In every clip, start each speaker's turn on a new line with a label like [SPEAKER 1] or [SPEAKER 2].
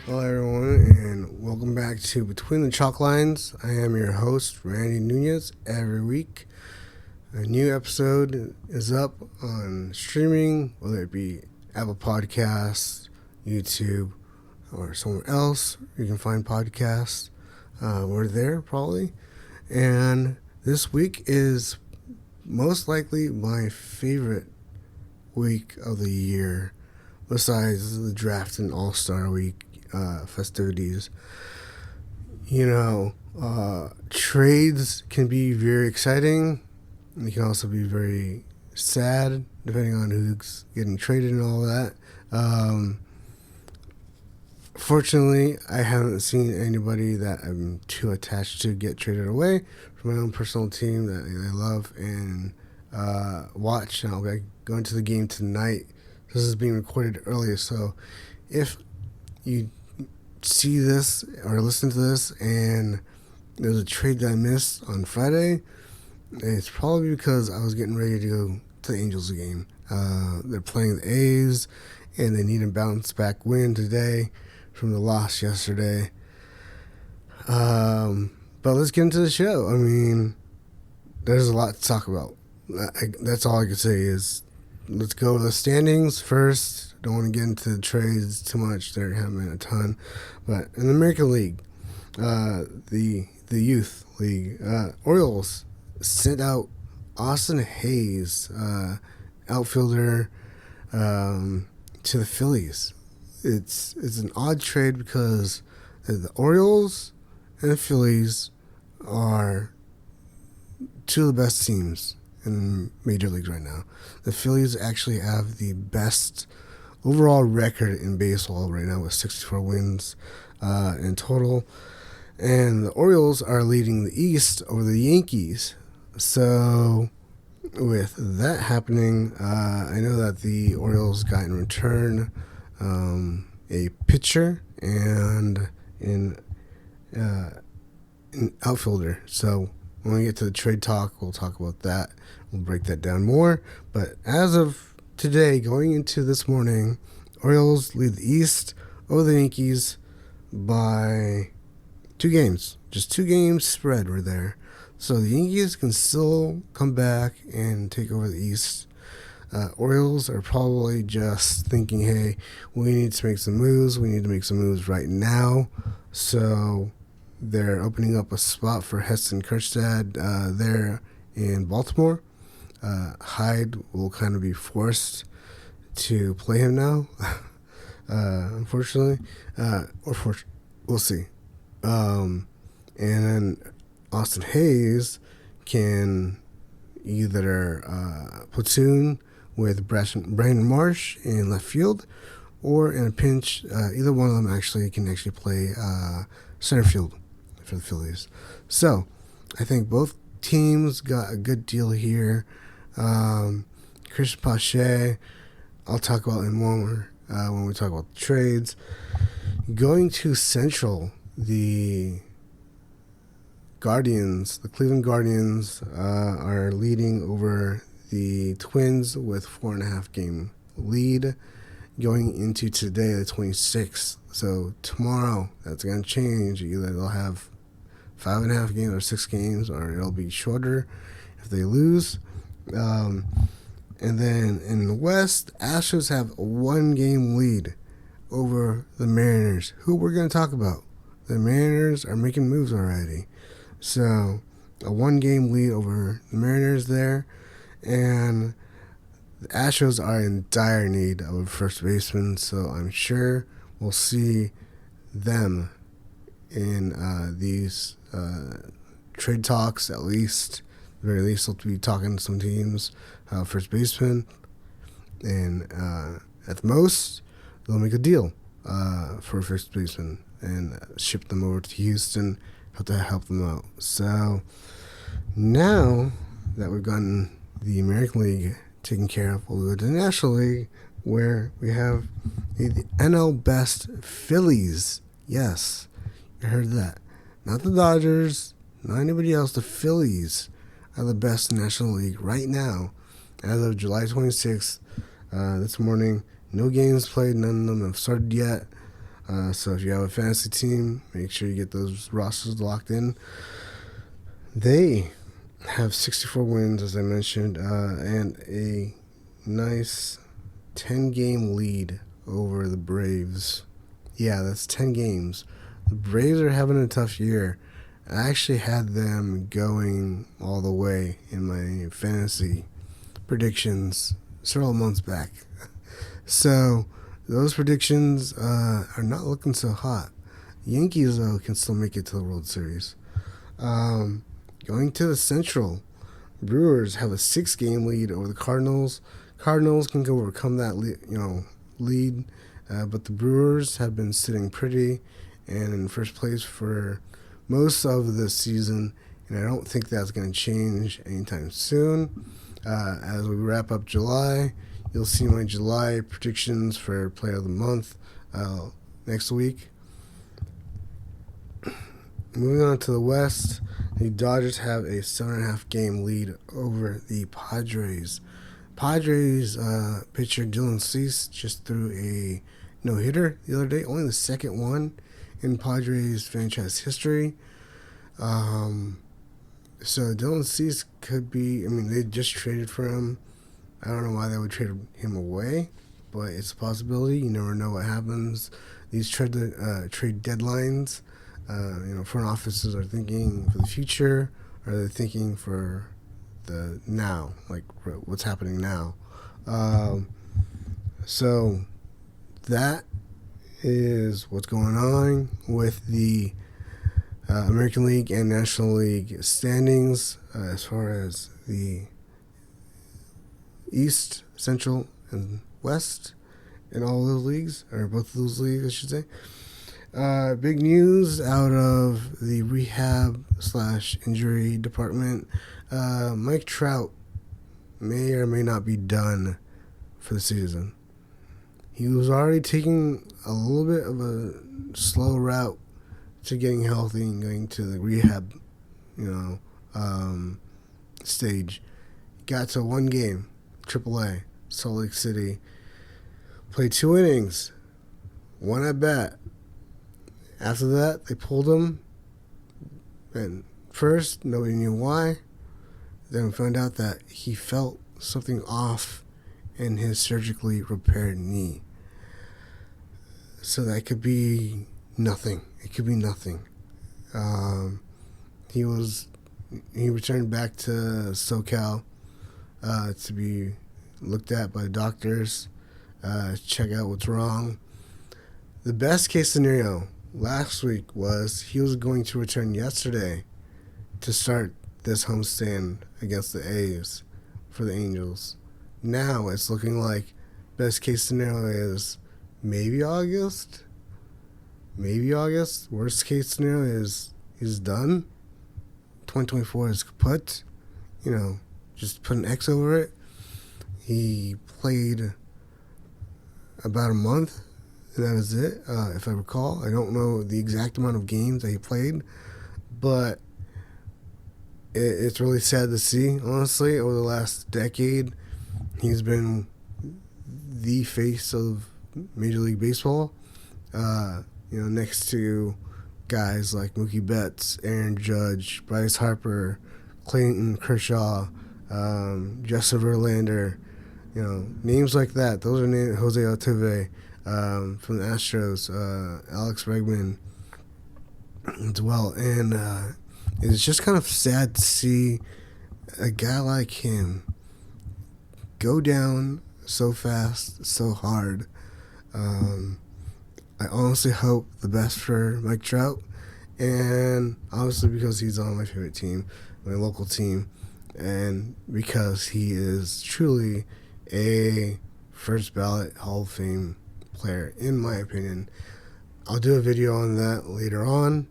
[SPEAKER 1] Hello, everyone, and welcome back to Between the Chalk Lines. I am your host, Randy Nunez. Every week, a new episode is up on streaming, whether it be Apple Podcasts, YouTube, or somewhere else. You can find podcasts. We're there, probably. And this week is most likely my favorite week of the year, besides the draft and All-Star week festivities. Trades can be very exciting. They can also be very sad, depending on who's getting traded and all that. Fortunately, I haven't seen anybody that I'm too attached to get traded away from my own personal team that I love and watch. And I'll be going to the game tonight. This is being recorded earlier, so if you see this or listen to this and there's a trade that I missed on Friday, it's probably because I was getting ready to go to the Angels game. They're playing the A's, and they need a bounce back win today from the loss yesterday. But let's get into the show. I mean, there's a lot to talk about. That's all I can say is let's go to the standings first. Don't want to get into the trades too much. There haven't been a ton. But in the American League, the Youth League, Orioles sent out Austin Hayes, outfielder, to the Phillies. It's an odd trade because the Orioles and the Phillies are two of the best teams in Major Leagues right now. The Phillies actually have the best overall record in baseball right now with 64 wins in total. And the Orioles are leading the East over the Yankees. So with that happening, I know that the Orioles got in return a pitcher and an outfielder. So when we get to the trade talk, we'll talk about that. We'll break that down more. But as of today, going into this morning, Orioles lead the East over the Yankees by 2 games. Just 2 games spread were there. So the Yankees can still come back and take over the East. Orioles are probably just thinking, hey, we need to make some moves. We need to make some moves right now. So they're opening up a spot for Heston Kjerstad there in Baltimore. Hyde will kind of be forced to play him now, unfortunately. We'll see. And then Austin Hayes can either platoon with Brandon Marsh in left field, or in a pinch, either one of them can play center field for the Phillies. So I think both teams got a good deal here. Christian Pache, I'll talk about in more when we talk about the trades. Going to Central, the Cleveland Guardians are leading over the Twins with 4.5 game lead going into today, the 26th. So tomorrow, that's going to change. Either they'll have 5.5 games or 6 games, or it'll be shorter if they lose. And then in the West, Astros have a 1 game lead over the Mariners, who we're going to talk about. The Mariners are making moves already. So a 1 game lead over the Mariners there. And the Astros are in dire need of a first baseman, so I'm sure we'll see them in these trade talks at least. At the very least, they'll be talking to some teams, first baseman, and at the most, they'll make a deal for a first baseman and ship them over to Houston to help them out. So now that we've gotten the American League taken care of, we'll go to the National League, where we have the NL Best Phillies. Yes, you heard that. Not the Dodgers, not anybody else. The Phillies are the best National League right now as of July 26th. This morning, no games played. None of them have started yet. So if you have a fantasy team, make sure you get those rosters locked in. They have 64 wins, as I mentioned, and a nice 10-game lead over the Braves. Yeah, that's 10 games. The Braves are having a tough year. I actually had them going all the way in my fantasy predictions several months back. So those predictions are not looking so hot. Yankees, though, can still make it to the World Series. Going to the Central, Brewers have a 6-game lead over the Cardinals. Cardinals can go overcome that lead, but the Brewers have been sitting pretty and in first place for most of the season, and I don't think that's going to change anytime soon. As we wrap up July, you'll see my July predictions for Player of the Month next week. Moving on to the West, the Dodgers have a 7.5-game lead over the Padres. Padres pitcher Dylan Cease just threw a no-hitter the other day, only the second one in Padres franchise history. So Dylan Cease could be, they just traded for him. I don't know why they would trade him away, but it's a possibility. You never know what happens. These trade deadlines, front offices are thinking for the future, or they're thinking for the now, like what's happening now. So that is what's going on with the American League and National League standings as far as the East, Central, and West in all those leagues, or both of those leagues, I should say. Big news out of the rehab/injury department. Mike Trout may or may not be done for the season. He was already taking a little bit of a slow route to getting healthy and going to the rehab, stage. Got to one game, AAA, Salt Lake City. Played 2 innings, 1 at bat. After that, they pulled him. And first, nobody knew why. Then we found out that he felt something off in his surgically repaired knee. So that could be nothing. It could be nothing. He returned back to SoCal to be looked at by doctors, check out what's wrong. The best case scenario last week was he was going to return yesterday to start this homestand against the A's for the Angels. Now it's looking like best case scenario is maybe August. Worst case scenario is he's done. 2024 is kaput. Just put an X over it. He played about a month, and that is it, if I recall. I don't know the exact amount of games that he played, but it's really sad to see, honestly. Over the last decade, he's been the face of Major League Baseball. Next to guys like Mookie Betts, Aaron Judge, Bryce Harper, Clayton Kershaw, Justin Verlander, names like that. Those are names. Jose Altuve from the Astros, Alex Bregman as well. And it's just kind of sad to see a guy like him go down so fast, so hard. I honestly hope the best for Mike Trout, and obviously because he's on my favorite team, my local team, and because he is truly a first ballot Hall of Fame player, in my opinion. I'll do a video on that later on.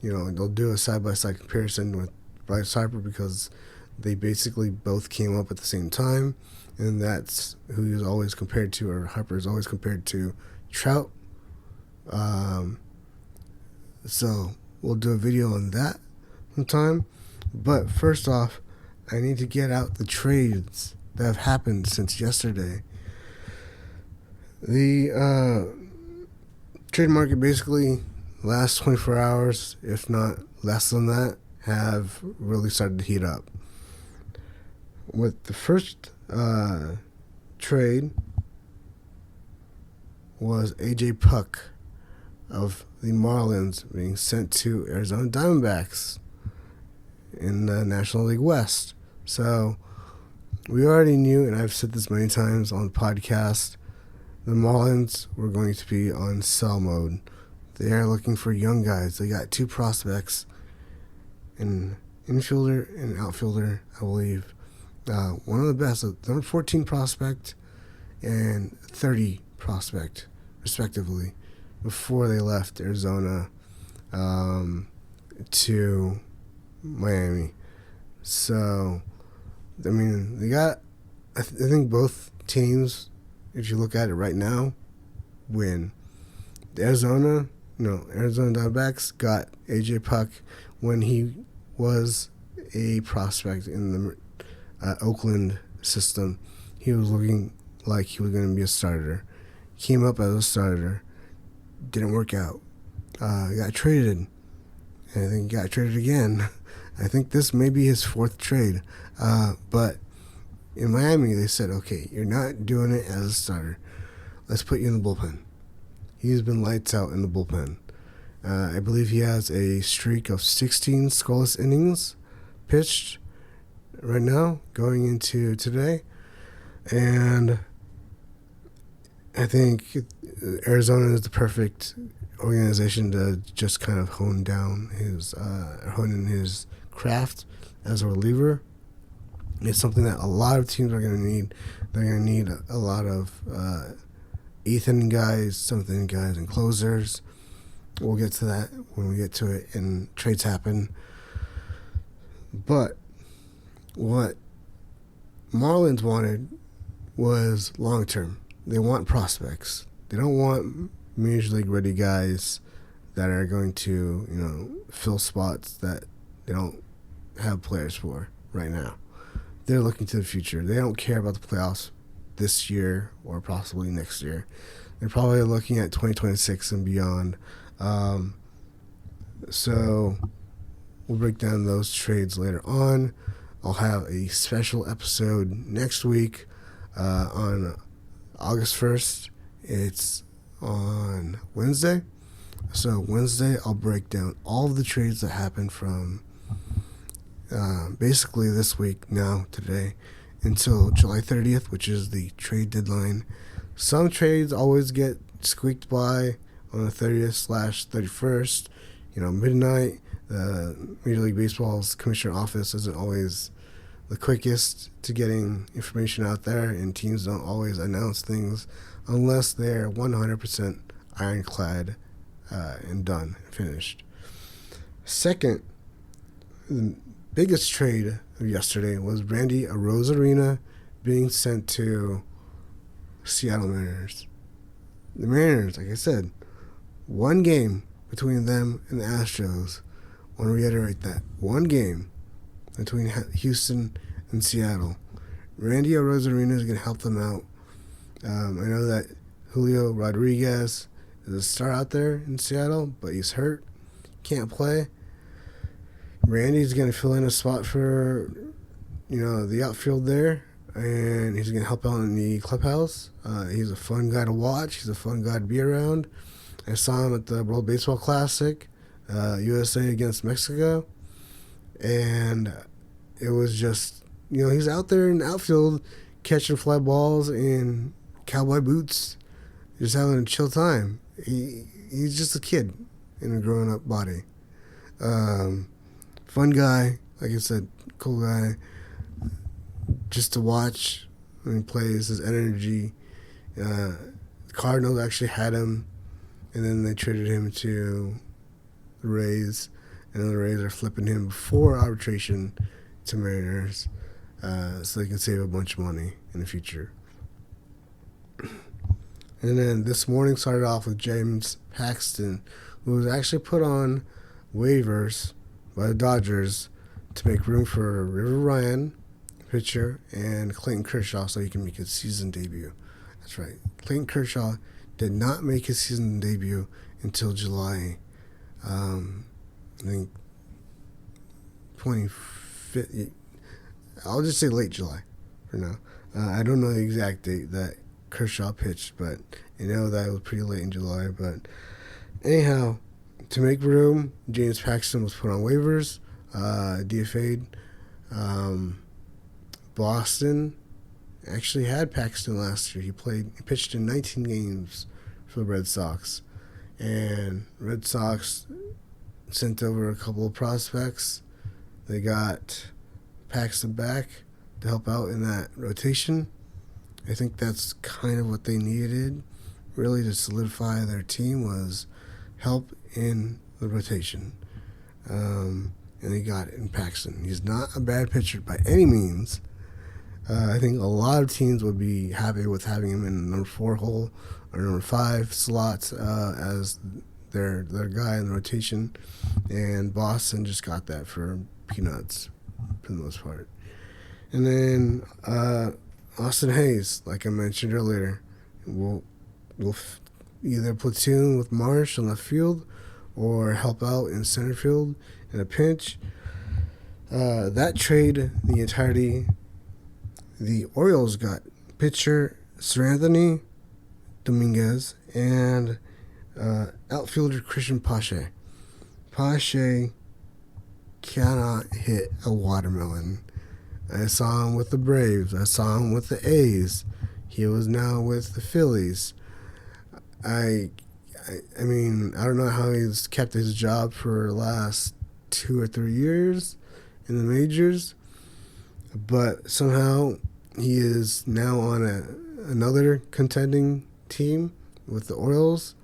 [SPEAKER 1] They'll do a side-by-side comparison with Bryce Harper because they basically both came up at the same time, and that's who he's always compared to, or Harper is always compared to Trout. So we'll do a video on that sometime. But first off, I need to get out the trades that have happened since yesterday. The Trade market basically last 24 hours, if not less than that, have really started to heat up. With the first trade was AJ Puck of the Marlins being sent to Arizona Diamondbacks in the National League West. So we already knew, and I've said this many times on the podcast, the Marlins were going to be on sell mode. They are looking for young guys. They got 2 prospects, an infielder and an outfielder, I believe. One of the best, number 14 prospect and 30 prospect, respectively, before they left Arizona to Miami. So, I mean, they got, I think both teams, if you look at it right now, win. Arizona Diamondbacks got AJ Puck when he was a prospect in the Oakland system. He was looking like he was going to be a starter. Came up as a starter. Didn't work out. Got traded. And I think he got traded again. I think this may be his 4th trade. But in Miami, they said, okay, you're not doing it as a starter. Let's put you in the bullpen. He's been lights out in the bullpen. I believe he has a streak of 16 scoreless innings pitched right now, going into today. And I think Arizona is the perfect organization to just kind of hone in his craft as a reliever. It's something that a lot of teams are going to need. They're going to need a lot of 8th-inning guys, 7th-inning guys, and closers. We'll get to that when we get to it and trades happen. But what Marlins wanted was long-term. They want prospects. They don't want Major League ready guys that are going to, fill spots that they don't have players for right now. They're looking to the future. They don't care about the playoffs this year or possibly next year. They're probably looking at 2026 and beyond. So we'll break down those trades later on. I'll have a special episode next week on August 1st. It's on Wednesday. So Wednesday, I'll break down all of the trades that happened from basically this week, today, until July 30th, which is the trade deadline. Some trades always get squeaked by on the 30th/31st, midnight. The Major League Baseball's commissioner office isn't always the quickest to getting information out there, and teams don't always announce things unless they're 100% ironclad and done, finished. Second, the biggest trade of yesterday was Randy Arozarena being sent to Seattle Mariners. The Mariners, like I said, one game between them and the Astros. I want to reiterate that. One game between Houston and Seattle. Randy Arozarena is going to help them out. I know that Julio Rodriguez is a star out there in Seattle, but he's hurt. Can't play. Randy's going to fill in a spot for, the outfield there, and he's going to help out in the clubhouse. He's a fun guy to watch. He's a fun guy to be around. I saw him at the World Baseball Classic, USA against Mexico, and it was just, he's out there in the outfield catching fly balls in cowboy boots, just having a chill time. He's just a kid in a grown-up body. Fun guy, like I said, cool guy. Just to watch when he plays, his energy. The Cardinals actually had him, and then they traded him to the Rays, and then the Rays are flipping him before arbitration to Mariners, so they can save a bunch of money in the future. And then this morning started off with James Paxton, who was actually put on waivers by the Dodgers to make room for River Ryan, pitcher, and Clayton Kershaw so he can make his season debut. That's right. Clayton Kershaw did not make his season debut until July. I think 25th. I'll just say late July for now. I don't know the exact date that Kershaw pitched, but I know that it was pretty late in July. But anyhow, to make room, James Paxton was put on waivers, DFA'd. Boston actually had Paxton last year. He pitched in 19 games for the Red Sox, and Red Sox sent over a couple of prospects. They got Paxton back to help out in that rotation. I think that's kind of what they needed, really, to solidify their team, was help in the rotation. And they got it in Paxton. He's not a bad pitcher by any means. I think a lot of teams would be happy with having him in the number 4 hole or number 5 slots as their guy in the rotation. And Boston just got that for peanuts for the most part. And then Austin Hayes, like I mentioned earlier, will either platoon with Marsh in left field or help out in center field in a pinch. That trade, the entirety, the Orioles got pitcher Seranthony Dominguez and outfielder Christian Pache. Pache cannot hit a watermelon. I saw him with the Braves. I saw him with the A's. He was now with the Phillies. I mean, I don't know how he's kept his job for the last 2 or 3 years in the majors, but somehow he is now on another contending team with the Orioles.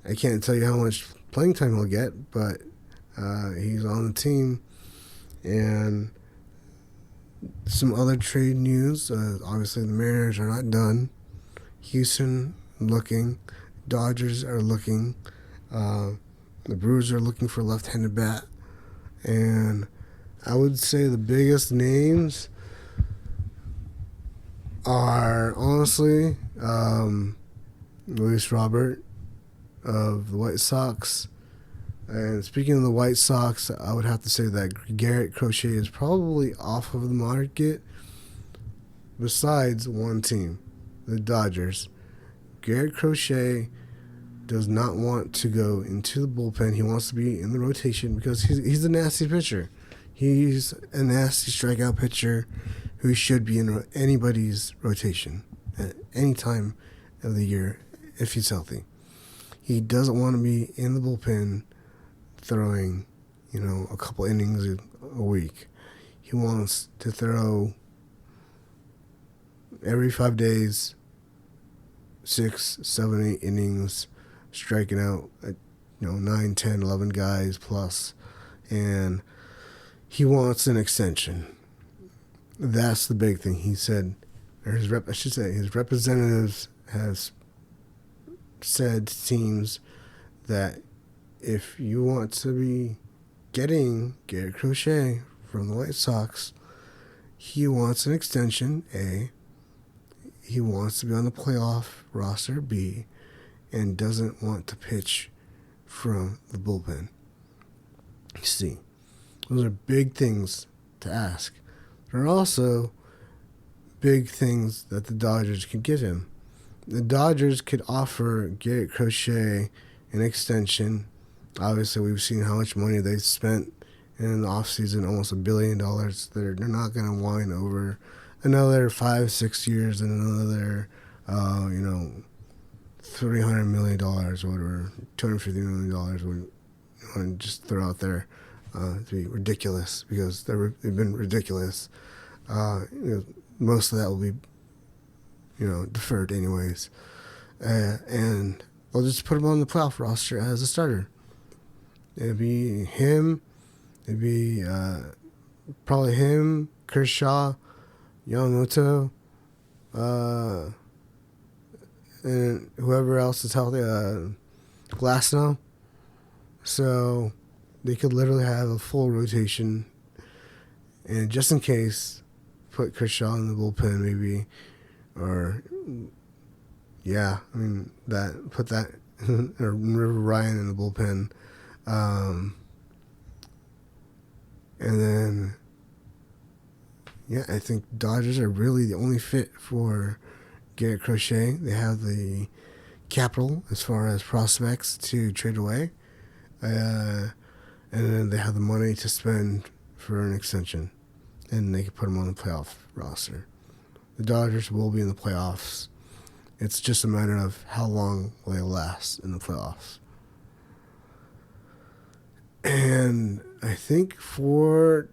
[SPEAKER 1] I can't tell you how much playing time he'll get, but he's on the team. And some other trade news. Obviously, the Mariners are not done. Houston looking. Dodgers are looking. The Brewers are looking for a left-handed bat. And I would say the biggest names are, honestly, Luis Robert of the White Sox. And speaking of the White Sox, I would have to say that Garrett Crochet is probably off of the market besides one team, the Dodgers. Garrett Crochet does not want to go into the bullpen. He wants to be in the rotation because he's a nasty pitcher. He's a nasty strikeout pitcher who should be in anybody's rotation at any time of the year if he's healthy. He doesn't want to be in the bullpen throwing, a couple innings a week. He wants to throw every 5 days, 6, 7, 8 innings, striking out, 9, 10, 11 guys plus, and he wants an extension. That's the big thing. He said, or his representatives has said to teams that if you want to be getting Garrett Crochet from the White Sox, he wants an extension, A. He wants to be on the playoff roster, B. And doesn't want to pitch from the bullpen, C. Those are big things to ask. There are also big things that the Dodgers could give him. The Dodgers could offer Garrett Crochet an extension. Obviously, we've seen how much money they spent in the offseason, almost $1 billion. They're not going to whine over another 5-6 years and another, $300 million or whatever, $250 million would just throw out there to be ridiculous because they've been ridiculous. Most of that will be, deferred anyways. And they'll just put him on the playoff roster as a starter. It'd be him. It'd be probably him, Kershaw, Yamamoto, and whoever else is healthy, Glasnow. So they could literally have a full rotation. And just in case, put Kershaw in the bullpen maybe, or, yeah, I mean, that put that or River Ryan in the bullpen. And then, yeah, I think Dodgers are really the only fit for Garrett Crochet. They have the capital as far as prospects to trade away. And then they have the money to spend for an extension. And they can put him on the playoff roster. The Dodgers will be in the playoffs. It's just a matter of how long will they last in the playoffs. And I think for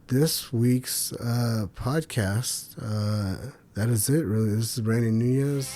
[SPEAKER 1] this week's podcast, that is it, really. This is Brandon Nunez.